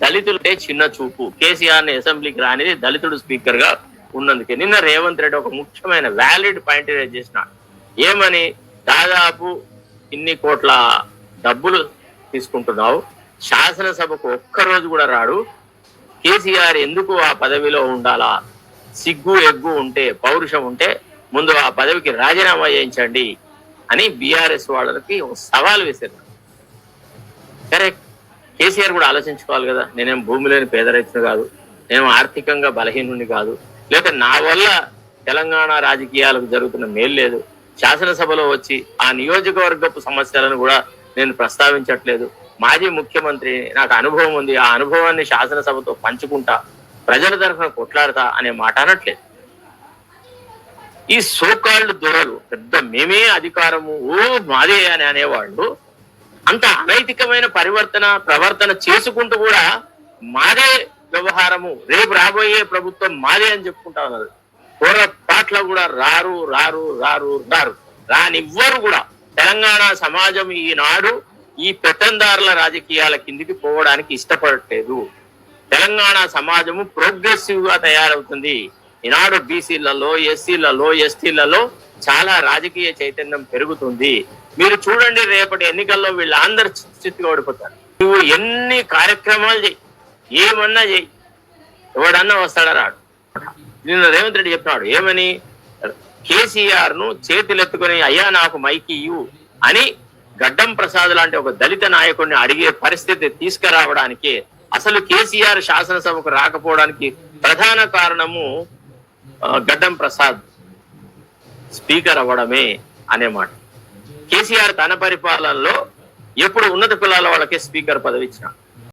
దళితులే చిన్న చూపు. కేసీఆర్ ని అసెంబ్లీకి రానిది దళితుడు స్పీకర్ గా ఉన్నందుకే. నిన్న రేవంత్ రెడ్డి ఒక ముఖ్యమైన వ్యాలిడ్ పాయింట్ రేజ్ చేసినాడు. ఏమని? దాదాపు ఇన్ని కోట్ల డబ్బులు తీసుకుంటున్నావు, శాసనసభకు ఒక్కరోజు కూడా రాడు, కేసీఆర్ ఎందుకు ఆ పదవిలో ఉండాలా? సిగ్గు ఎగ్గు ఉంటే, పౌరుషం ఉంటే ముందు ఆ పదవికి రాజీనామా చేయించండి అని బీఆర్ఎస్ వాళ్ళకి ఒక సవాల్ వేశారు. కరెక్ట్. కేసీఆర్ కూడా ఆలోచించుకోవాలి కదా. నేనేం భూమి లేని పేద రైతును కాదు, నేను ఆర్థికంగా బలహీనుని కాదు, లేక నా వల్ల తెలంగాణ రాజకీయాలకు జరుగుతున్న మేలు లేదు. శాసనసభలో వచ్చి ఆ నియోజకవర్గపు సమస్యలను కూడా నేను ప్రస్తావించట్లేదు. మాజీ ముఖ్యమంత్రి, నాకు అనుభవం ఉంది, ఆ అనుభవాన్ని శాసనసభతో పంచుకుంటా, ప్రజల తరఫున కొట్లాడతా అనే మాట అనట్లేదు. ఈ సోకాల్డ్ దొరలు పెద్ద మేమే అధికారము మాదే అని అనేవాళ్ళు అంత అనైతికమైన ప్రవర్తన చేసుకుంటూ కూడా మాదే వ్యవహారము, రేపు రాబోయే ప్రభుత్వం మాదే అని చెప్పుకుంటా ఉన్నారు. పొరపాట్ల కూడా రానివ్వరు కూడా. తెలంగాణ సమాజం ఈనాడు ఈ పెత్తందారుల రాజకీయాల కిందికి పోవడానికి ఇష్టపడట్లేదు. తెలంగాణ సమాజము ప్రోగ్రెసివ్ గా తయారవుతుంది. ఈనాడు బీసీలలో, ఎస్సీలలో, ఎస్టీలలో చాలా రాజకీయ చైతన్యం పెరుగుతుంది. మీరు చూడండి, రేపటి ఎన్నికల్లో వీళ్ళందరూ చిత్తుగా ఓడిపోతారు. నువ్వు ఎన్ని కార్యక్రమాలు చేయి, ఏమన్నా చేయి, ఎవడన్నా వస్తాడా రాడు. నిన్న రేవంత్ రెడ్డి చెప్పినాడు ఏమని? కేసీఆర్ ను చేతులెత్తుకొని అయ్యా నాకు మైకి ఇవ్వు అని గడ్డం ప్రసాద్ లాంటి ఒక దళిత నాయకుడిని అడిగే పరిస్థితి తీసుకురావడానికి, అసలు కేసీఆర్ శాసనసభకు రాకపోవడానికి ప్రధాన కారణము గడ్డం ప్రసాద్ స్పీకర్ అవ్వడమే అనే మాట. కేసీఆర్ తన పరిపాలనలో ఎప్పుడు ఉన్నత కులాల వాళ్ళకే స్పీకర్ పదవి ఇచ్చిన